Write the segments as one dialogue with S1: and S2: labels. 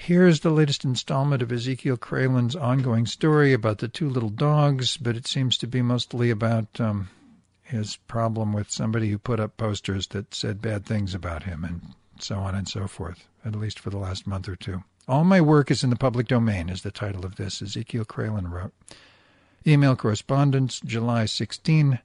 S1: Here's the latest installment of Ezekiel Kralen's ongoing story about the two little dogs, but it seems to be mostly about his problem with somebody who put up posters that said bad things about him and so on and so forth, at least for the last month or two. All my work is in the public domain is the title of this, Ezekiel Kralen wrote. Email correspondence, July 16,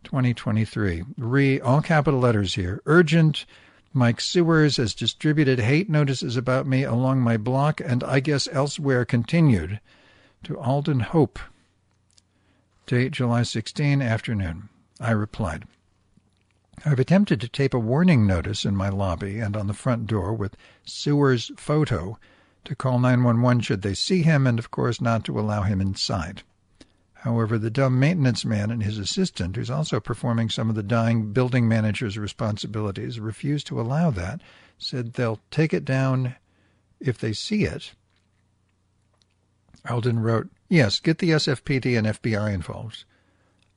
S1: 2023. All capital letters here. Urgent. Mike Sewers has distributed hate notices about me along my block and I guess elsewhere. Continued. To Alden Hope. Date July 16, afternoon. I replied, I've attempted to tape a warning notice in my lobby and on the front door with Sewers' photo to call 911 should they see him and, of course, not to allow him inside. However, the dumb maintenance man and his assistant, who's also performing some of the dying building manager's responsibilities, refused to allow that, said they'll take it down if they see it. Alden wrote, yes, get the SFPD and FBI involved.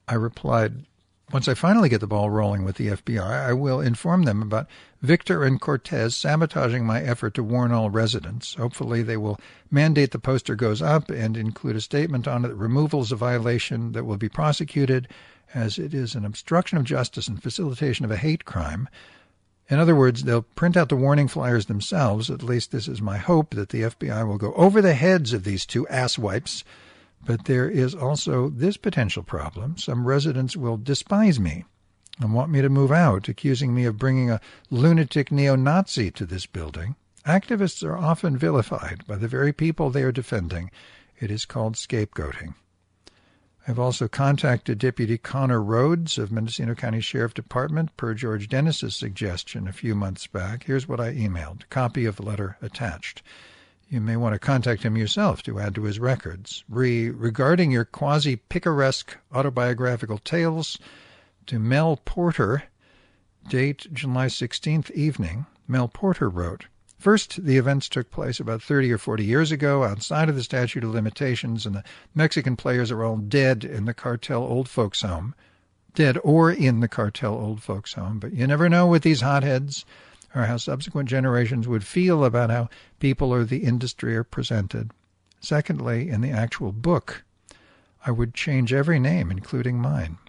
S1: I replied, once I finally get the ball rolling with the FBI, I will inform them about Victor and Cortez sabotaging my effort to warn all residents. Hopefully they will mandate the poster goes up and include a statement on it that removal is a violation that will be prosecuted as it is an obstruction of justice and facilitation of a hate crime. In other words, they'll print out the warning flyers themselves. At least this is my hope, that the FBI will go over the heads of these two asswipes. But there is also this potential problem. Some residents will despise me and want me to move out, accusing me of bringing a lunatic neo-Nazi to this building. Activists are often vilified by the very people they are defending. It is called scapegoating. I've also contacted Deputy Connor Rhodes of Mendocino County Sheriff Department per George Dennis's suggestion a few months back. Here's what I emailed. Copy of the letter attached. You may want to contact him yourself to add to his records. Regarding your quasi-picaresque autobiographical tales, to Mel Porter, date July 16th evening, Mel Porter wrote, First, the events took place about 30 or 40 years ago outside of the statute of limitations, and the Mexican players are all dead in the cartel old folks' home. Dead or in the cartel old folks' home, but you never know with these hotheads or how subsequent generations would feel about how people or the industry are presented. Secondly, in the actual book, I would change every name, including mine.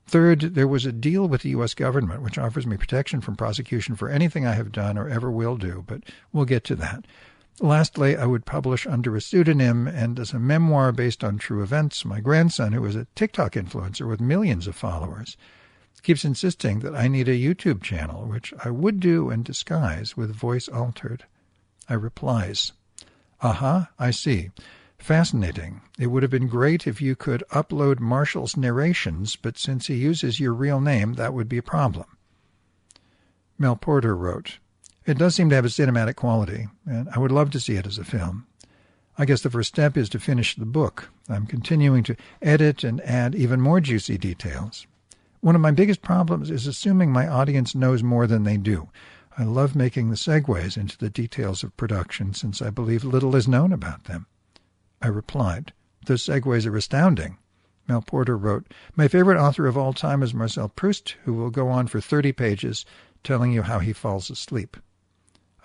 S1: Third, there was a deal with the U.S. government which offers me protection from prosecution for anything I have done or ever will do, but we'll get to that. Lastly, I would publish under a pseudonym and as a memoir based on true events. My grandson, who is a TikTok influencer with millions of followers, keeps insisting that I need a YouTube channel, which I would do in disguise with voice altered. I replies, I see. Fascinating. It would have been great if you could upload Marshall's narrations, but since he uses your real name, that would be a problem. Mel Porter wrote, It does seem to have a cinematic quality, and I would love to see it as a film. I guess the first step is to finish the book. I'm continuing to edit and add even more juicy details. One of my biggest problems is assuming my audience knows more than they do. I love making the segues into the details of production since I believe little is known about them. I replied, Those segues are astounding. Mel Porter wrote, My favorite author of all time is Marcel Proust, who will go on for 30 pages telling you how he falls asleep.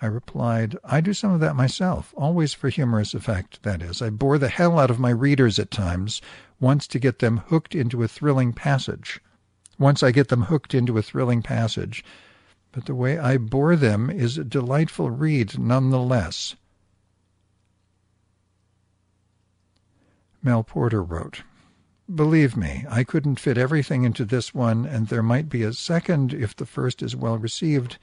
S1: I replied, I do some of that myself, always for humorous effect, that is. I bore the hell out of my readers at times, once to get them hooked into a thrilling passage. But the way I bore them is a delightful read nonetheless. Mel Porter wrote, Believe me, I couldn't fit everything into this one, and there might be a second if the first is well received.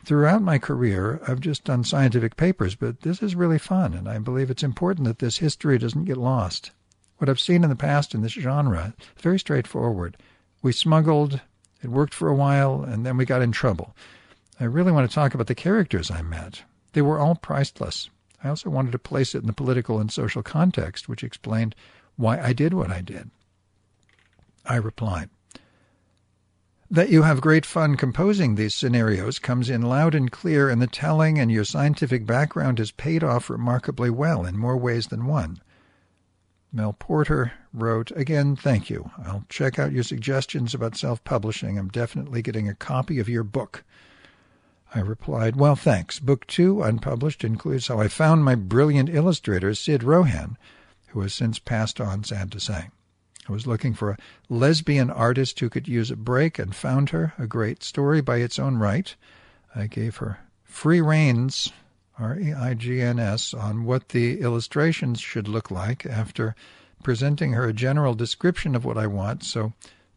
S1: Throughout my career, I've just done scientific papers, but this is really fun, and I believe it's important that this history doesn't get lost. What I've seen in the past in this genre is very straightforward. We smuggled, it worked for a while, and then we got in trouble. I really want to talk about the characters I met. They were all priceless. I also wanted to place it in the political and social context, which explained why I did what I did. I replied, That you have great fun composing these scenarios comes in loud and clear in the telling, and your scientific background has paid off remarkably well in more ways than one. Mel Porter wrote, Again, thank you. I'll check out your suggestions about self-publishing. I'm definitely getting a copy of your book. I replied, well, thanks. Book 2, unpublished, includes how I found my brilliant illustrator, Sid Rohan, who has since passed on, sad to say. I was looking for a lesbian artist who could use a break and found her, a great story by its own right. I gave her free reins, R-E-I-G-N-S, on what the illustrations should look like after presenting her a general description of what I want. So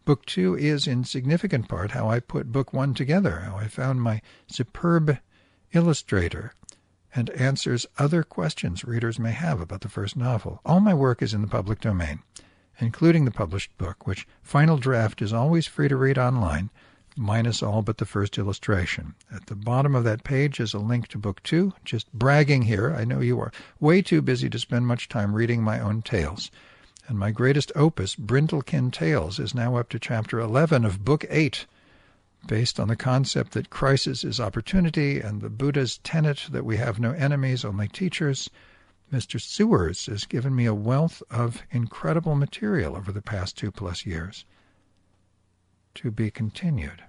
S1: Book 2 is, in significant part, how I put Book 1 together, how I found my superb illustrator, and answers other questions readers may have about the first novel. All my work is in the public domain, including the published book, which final draft is always free to read online, minus all but the first illustration. At the bottom of that page is a link to Book 2. Just bragging here, I know you are way too busy to spend much time reading my own tales. And my greatest opus, Brindlekin Tales, is now up to Chapter 11 of Book 8, based on the concept that crisis is opportunity and the Buddha's tenet that we have no enemies, only teachers. Mr. Sewers has given me a wealth of incredible material over the past 2+ years. To be continued.